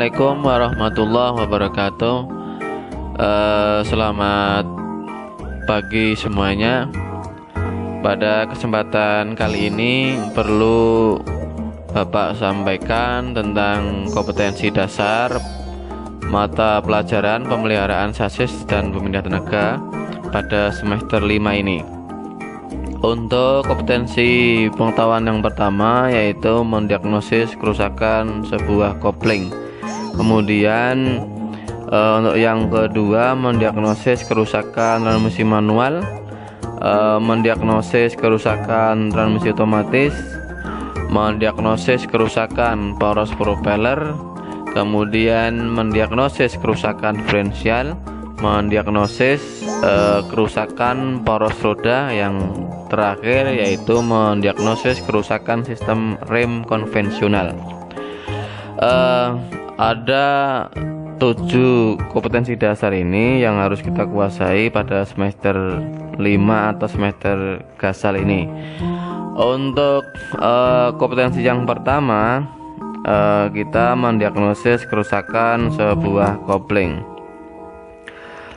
Assalamualaikum warahmatullahi wabarakatuh. Selamat pagi semuanya. Pada kesempatan kali ini perlu Bapak sampaikan tentang kompetensi dasar mata pelajaran pemeliharaan sasis dan pemindah tenaga pada semester 5 ini. Untuk kompetensi pengetahuan yang pertama yaitu mendiagnosis kerusakan sebuah kopling. Kemudian untuk yang kedua mendiagnosis kerusakan transmisi manual, mendiagnosis kerusakan transmisi otomatis, mendiagnosis kerusakan poros propeller, kemudian mendiagnosis kerusakan diferensial, mendiagnosis kerusakan poros roda, yang terakhir yaitu mendiagnosis kerusakan sistem rem konvensional. Ada 7 kompetensi dasar ini yang harus kita kuasai pada semester 5 atau semester gasal ini. Untuk kompetensi yang pertama, kita mendiagnosis kerusakan sebuah kopling.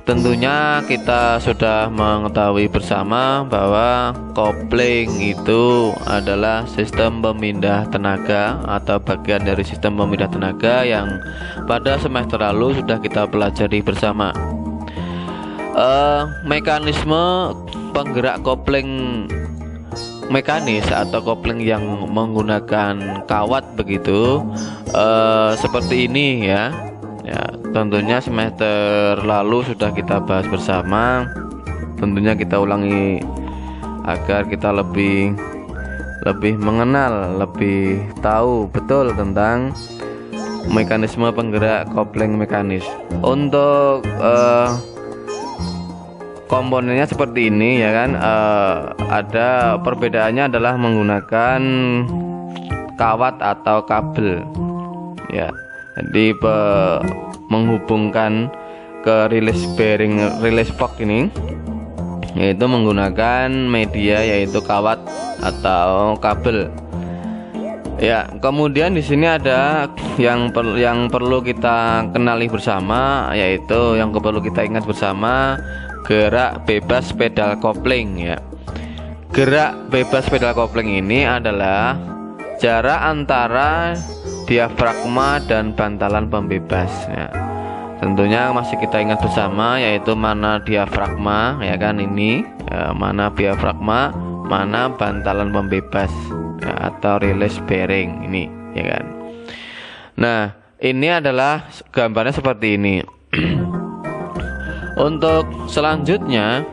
Tentunya kita sudah mengetahui bersama bahwa kopling itu adalah sistem pemindah tenaga atau bagian dari sistem pemindah tenaga yang pada semester lalu sudah kita pelajari bersama. Mekanisme penggerak kopling mekanis atau kopling yang menggunakan kawat begitu, seperti ini ya. Ya, tentunya semester lalu sudah kita bahas bersama. Tentunya kita ulangi agar kita lebih mengenal, lebih tahu betul tentang mekanisme penggerak kopling mekanis. Untuk komponennya seperti ini ya kan. Ada perbedaannya adalah menggunakan kawat atau kabel ya. Jadi menghubungkan ke release bearing, release fork ini yaitu menggunakan media yaitu kawat atau kabel. Ya, kemudian di sini ada yang perlu kita kenali bersama, yaitu yang perlu kita ingat bersama, gerak bebas pedal kopling ya. Gerak bebas pedal kopling ini adalah jarak antara diafragma dan bantalan pembebas ya. Tentunya masih kita ingat bersama, yaitu mana diafragma ya kan, ini ya, mana diafragma, mana bantalan pembebas ya, atau release bearing ini ya kan. Nah, ini adalah gambarnya seperti ini. Untuk selanjutnya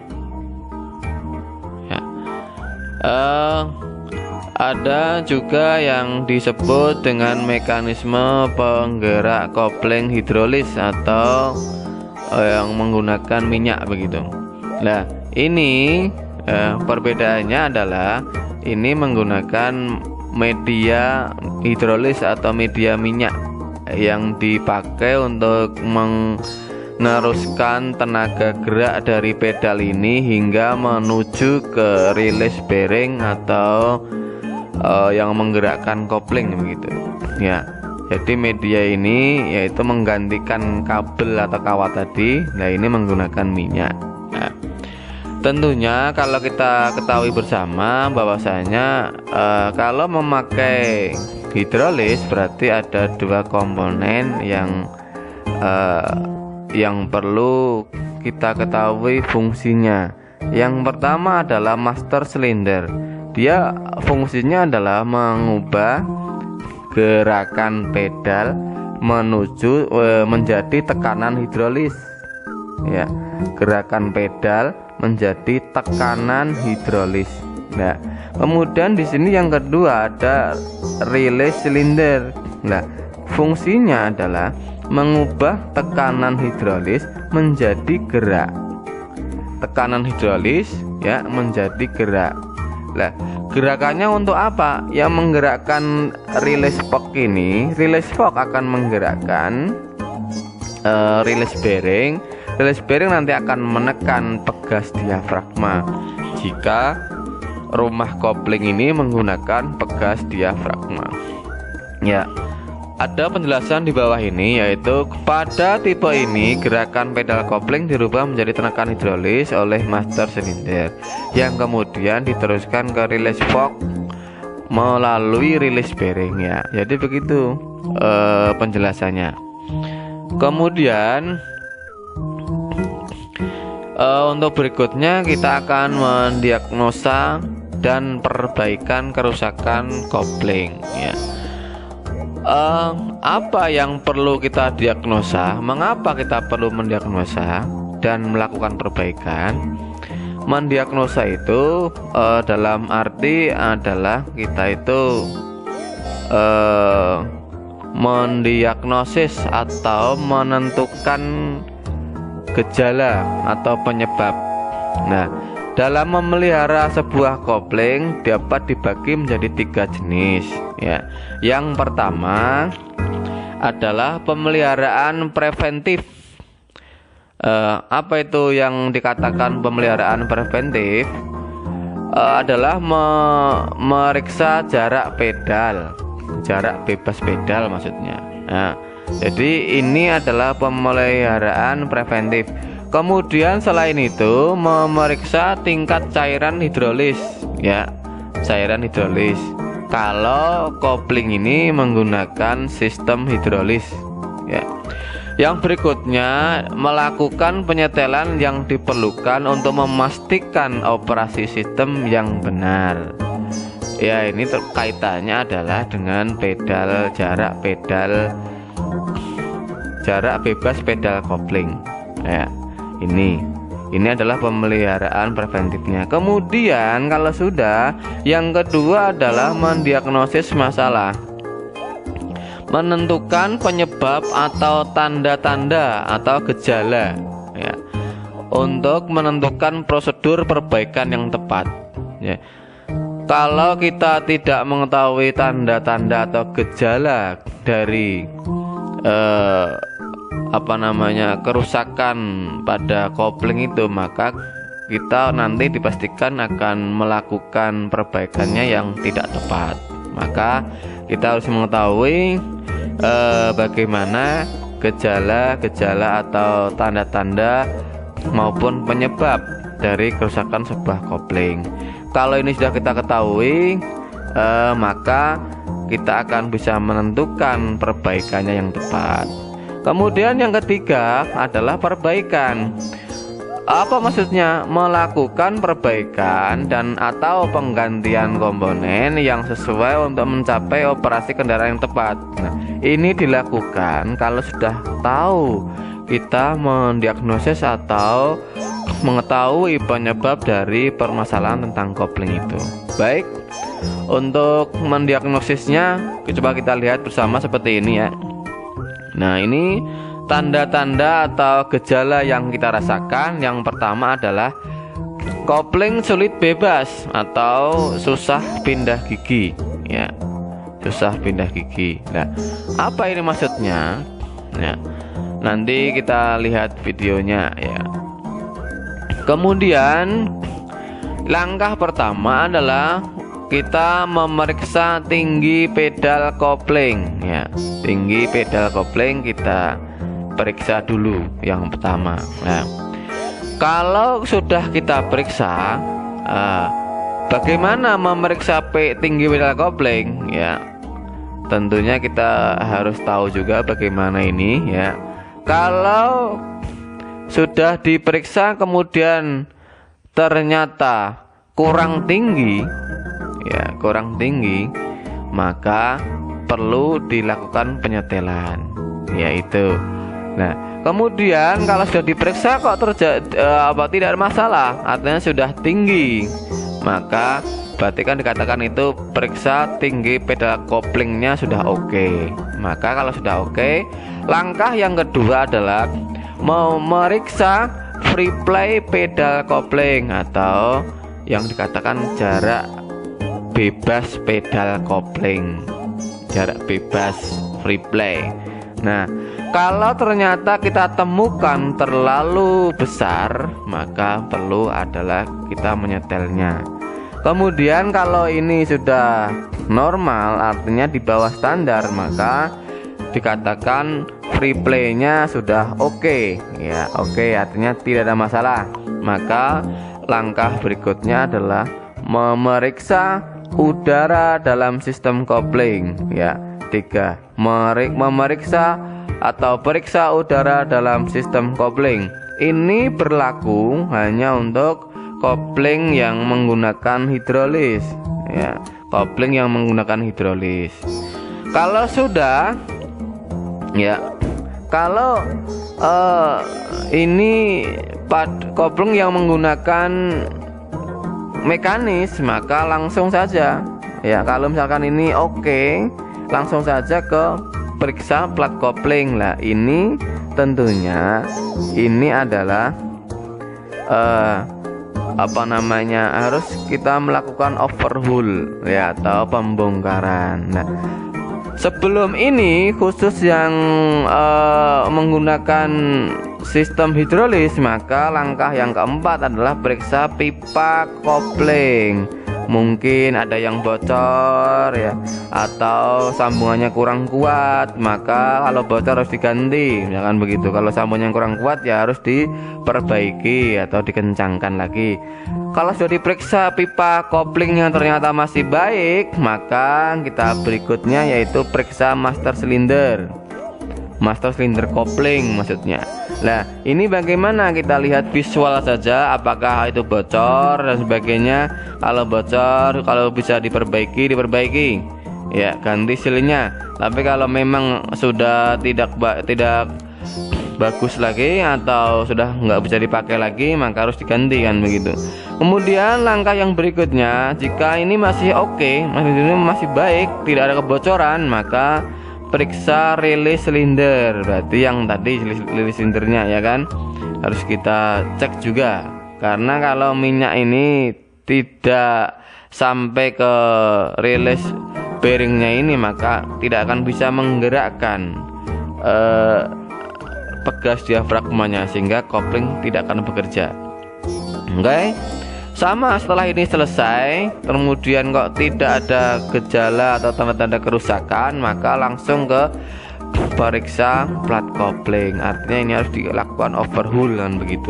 ya, ada juga yang disebut dengan mekanisme penggerak kopling hidrolis atau yang menggunakan minyak begitu. Nah, ini perbedaannya adalah ini menggunakan media hidrolis atau media minyak yang dipakai untuk meneruskan tenaga gerak dari pedal ini hingga menuju ke release bearing atau yang menggerakkan kopling begitu ya. Jadi media ini yaitu menggantikan kabel atau kawat tadi. Nah, ini menggunakan minyak. Nah, tentunya kalau kita ketahui bersama bahwasanya kalau memakai hidrolis berarti ada 2 komponen yang perlu kita ketahui fungsinya. Yang pertama adalah master cylinder. Dia fungsinya adalah mengubah gerakan pedal menuju menjadi tekanan hidrolis ya. Gerakan pedal menjadi tekanan hidrolis. Nah, kemudian di sini yang kedua ada release cylinder. Nah, fungsinya adalah mengubah tekanan hidrolis menjadi gerak. Tekanan hidrolis ya menjadi gerak. Nah, gerakannya untuk apa? Yang menggerakkan release fork ini, release fork akan menggerakkan release bearing. Release bearing nanti akan menekan pegas diafragma. Jika rumah kopling ini menggunakan pegas diafragma. Ya, ada penjelasan di bawah ini, yaitu pada tipe ini gerakan pedal kopling dirubah menjadi tenakan hidrolis oleh master silinder yang kemudian diteruskan ke release fork melalui release bearing ya. Jadi begitu penjelasannya. Kemudian untuk berikutnya kita akan mendiagnosa dan perbaikan kerusakan kopling ya. Apa yang perlu kita diagnosa, mengapa kita perlu mendiagnosa dan melakukan perbaikan? Mendiagnosa itu dalam arti adalah kita itu mendiagnosis atau menentukan gejala atau penyebab. Nah, dalam memelihara sebuah kopling dapat dibagi menjadi 3 jenis ya. Yang pertama adalah pemeliharaan preventif. Apa itu yang dikatakan pemeliharaan preventif? Adalah memeriksa jarak pedal, jarak bebas pedal maksudnya. Nah, jadi ini adalah pemeliharaan preventif. Kemudian selain itu memeriksa tingkat cairan hidrolis ya, cairan hidrolis. Kalau kopling ini menggunakan sistem hidrolis ya. Yang berikutnya melakukan penyetelan yang diperlukan untuk memastikan operasi sistem yang benar. Ya, ini kaitannya adalah dengan pedal jarak bebas pedal kopling ya. Ini adalah pemeliharaan preventifnya. Kemudian kalau sudah, yang kedua adalah mendiagnosis masalah, menentukan penyebab atau tanda-tanda atau gejala ya, untuk menentukan prosedur perbaikan yang tepat ya. Kalau kita tidak mengetahui tanda-tanda atau gejala dari kerusakan pada kopling itu, maka kita nanti dipastikan akan melakukan perbaikannya yang tidak tepat. Maka kita harus mengetahui bagaimana gejala-gejala atau tanda-tanda maupun penyebab dari kerusakan sebuah kopling. Kalau ini sudah kita ketahui, maka kita akan bisa menentukan perbaikannya yang tepat. Kemudian yang ketiga adalah perbaikan. Apa maksudnya? Melakukan perbaikan dan atau penggantian komponen yang sesuai untuk mencapai operasi kendaraan yang tepat. Nah, ini dilakukan kalau sudah tahu kita mendiagnosis atau mengetahui penyebab dari permasalahan tentang kopling itu. Baik, untuk mendiagnosisnya coba kita lihat bersama seperti ini ya. Nah, ini tanda-tanda atau gejala yang kita rasakan. Yang pertama adalah kopling sulit bebas atau susah pindah gigi ya, susah pindah gigi. Nah, apa ini maksudnya? Nah, nanti kita lihat videonya ya. Kemudian langkah pertama adalah kita memeriksa tinggi pedal kopling ya. Tinggi pedal kopling kita periksa dulu yang pertama. Nah, kalau sudah kita periksa, bagaimana memeriksa tinggi pedal kopling ya? Tentunya kita harus tahu juga bagaimana ini ya. Kalau sudah diperiksa kemudian ternyata kurang tinggi ya, kurang tinggi, maka perlu dilakukan penyetelan yaitu. Nah, kemudian kalau sudah diperiksa kok tidak ada masalah, artinya sudah tinggi, maka berarti kan dikatakan itu periksa tinggi pedal koplingnya sudah oke. Maka kalau sudah oke, langkah yang kedua adalah memeriksa free play pedal kopling atau yang dikatakan jarak bebas pedal kopling, jarak bebas free play. Nah, kalau ternyata kita temukan terlalu besar, maka perlu adalah kita menyetelnya. Kemudian kalau ini sudah normal, artinya di bawah standar, maka dikatakan free play-nya sudah oke. Ya, oke artinya tidak ada masalah. Maka langkah berikutnya adalah memeriksa udara dalam sistem kopling. Ya, 3. Memeriksa atau periksa udara dalam sistem kopling. Ini berlaku hanya untuk kopling yang menggunakan hidrolis. Ya, kopling yang menggunakan hidrolis. Kalau sudah, ya, kalau ini kopling yang menggunakan mekanis, maka langsung saja. Ya, kalau misalkan ini oke, langsung saja ke periksa plat kopling. Lah, ini tentunya ini adalah harus kita melakukan overhaul, ya, atau pembongkaran. Nah, sebelum ini khusus yang menggunakan sistem hidrolis, maka langkah yang keempat adalah periksa pipa kopling. Mungkin ada yang bocor, ya, atau sambungannya kurang kuat, maka kalau bocor harus diganti, misalkan begitu. Kalau sambungannya kurang kuat, ya harus diperbaiki atau dikencangkan lagi. Kalau sudah diperiksa pipa kopling yang ternyata masih baik, maka kita berikutnya yaitu periksa master silinder kopling maksudnya. Nah, ini bagaimana? Kita lihat visual saja, apakah itu bocor dan sebagainya. Kalau bocor, kalau bisa diperbaiki, ya, ganti silinnya. Tapi kalau memang sudah tidak bagus lagi atau sudah nggak bisa dipakai lagi, maka harus diganti, kan begitu. Kemudian langkah yang berikutnya, jika ini masih oke, masih baik, tidak ada kebocoran, maka periksa rilis silinder. Berarti yang tadi rilis silindernya, ya kan, harus kita cek juga. Karena kalau minyak ini tidak sampai ke rilis bearingnya ini, maka tidak akan bisa menggerakkan pegas diafragmanya, sehingga kopling tidak akan bekerja. Oke. Sama, setelah ini selesai, kemudian kok tidak ada gejala atau tanda-tanda kerusakan, maka langsung ke periksa plat kopling. Artinya ini harus dilakukan overhaul, kan begitu.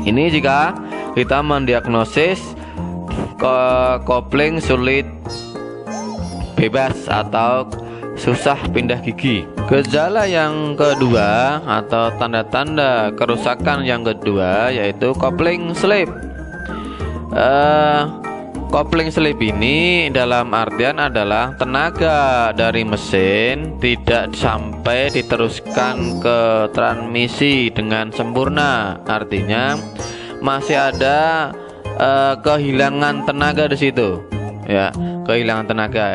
Ini jika kita mendiagnosis ke kopling sulit bebas atau susah pindah gigi. Gejala yang kedua atau tanda-tanda kerusakan yang kedua yaitu kopling slip. Kopling slip ini dalam artian adalah tenaga dari mesin tidak sampai diteruskan ke transmisi dengan sempurna. Artinya masih ada kehilangan tenaga di situ, ya, kehilangan tenaga.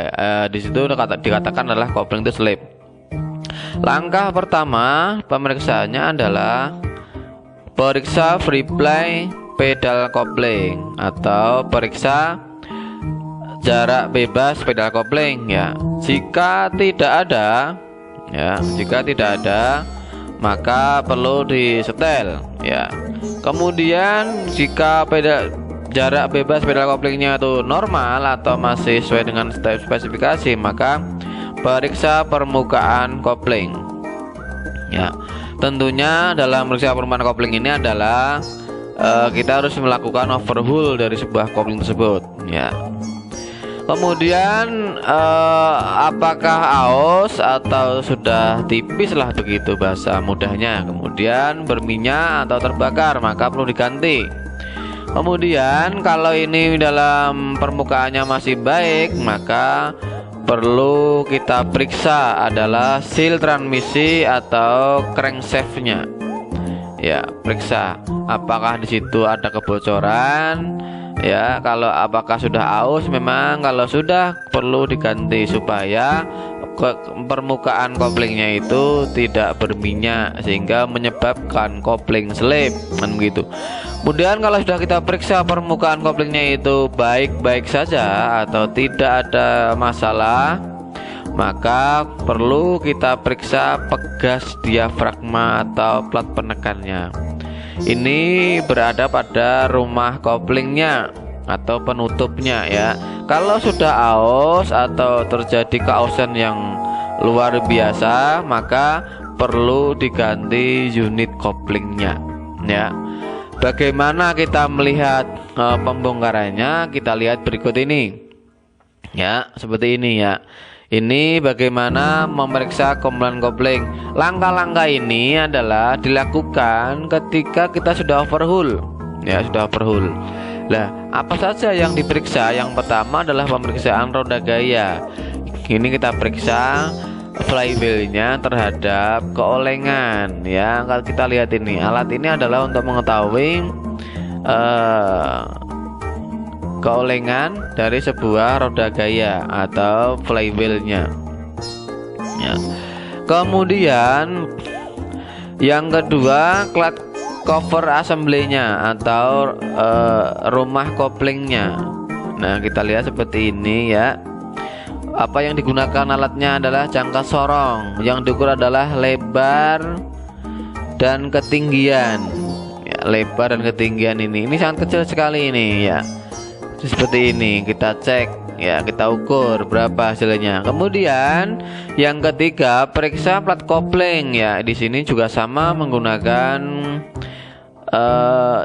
Di situ dikatakan adalah kopling itu slip. Langkah pertama pemeriksaannya adalah periksa free play pedal kopling atau periksa jarak bebas pedal kopling, ya. Jika tidak ada, maka perlu disetel, ya. Kemudian jika jarak bebas pedal koplingnya itu normal atau masih sesuai dengan spesifikasi, maka periksa permukaan kopling, ya. Tentunya dalam periksa permukaan kopling ini adalah kita harus melakukan overhaul dari sebuah kopling tersebut, ya. Kemudian apakah aus atau sudah tipis lah begitu bahasa mudahnya, kemudian berminyak atau terbakar, maka perlu diganti. Kemudian kalau ini dalam permukaannya masih baik, maka perlu kita periksa adalah seal transmisi atau crankshaftnya, ya. Periksa apakah di situ ada kebocoran, ya. Kalau apakah sudah aus, memang kalau sudah perlu diganti supaya permukaan koplingnya itu tidak berminyak sehingga menyebabkan kopling slip, kan begitu. Kemudian kalau sudah kita periksa permukaan koplingnya itu baik-baik saja atau tidak ada masalah, maka perlu kita periksa pegas diafragma atau plat penekannya. Ini berada pada rumah koplingnya atau penutupnya, ya. Kalau sudah aus atau terjadi keausan yang luar biasa, maka perlu diganti unit koplingnya ya. Bagaimana kita melihat pembongkarannya? Kita lihat berikut ini ya, seperti ini ya. Ini bagaimana memeriksa komponen kopling. Langkah-langkah ini adalah dilakukan ketika kita sudah overhaul ya, sudah overhaul. Nah, apa saja yang diperiksa? Yang pertama adalah pemeriksaan roda gaya. Ini kita periksa flywheelnya terhadap keolengan ya. Kalau kita lihat ini, alat ini adalah untuk mengetahui keolengan dari sebuah roda gaya atau flywheelnya ya. Kemudian yang kedua, clutch cover assembly-nya atau rumah koplingnya. Nah, kita lihat seperti ini ya. Apa yang digunakan alatnya adalah jangka sorong, yang diukur adalah lebar dan ketinggian ya. Lebar dan ketinggian ini sangat kecil sekali ini ya. Seperti ini kita cek ya, kita ukur berapa hasilnya. Kemudian yang ketiga, periksa plat kopling ya. Di sini juga sama menggunakan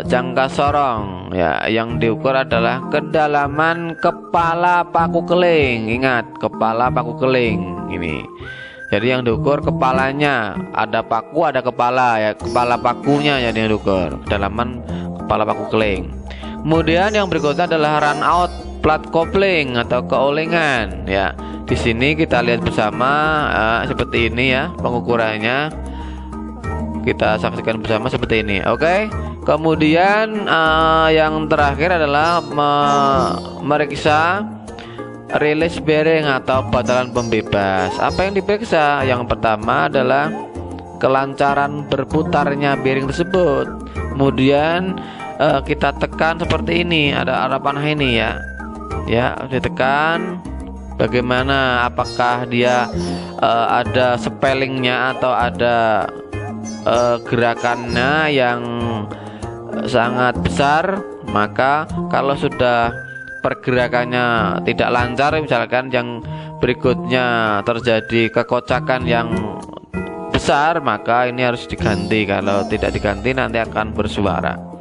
jangka sorong ya. Yang diukur adalah kedalaman kepala paku keling. Ingat, kepala paku keling ini. Jadi yang diukur kepalanya, ada paku ada kepala ya, kepala pakunya yang diukur, kedalaman kepala paku keling. Kemudian yang berikutnya adalah run out plat kopling atau keolengan ya. Di sini kita lihat bersama seperti ini ya pengukurannya. Kita saksikan bersama seperti ini. Oke. Kemudian yang terakhir adalah memeriksa release bearing atau batalan pembebas. Apa yang diperiksa? Yang pertama adalah kelancaran berputarnya bearing tersebut. Kemudian kita tekan seperti ini, ada arah panah ini ya. Ya, ditekan. Bagaimana? Apakah dia ada spellingnya atau ada gerakannya yang sangat besar? Maka kalau sudah pergerakannya tidak lancar, misalkan yang berikutnya terjadi kekocakan yang besar, maka ini harus diganti. Kalau tidak diganti nanti akan bersuara.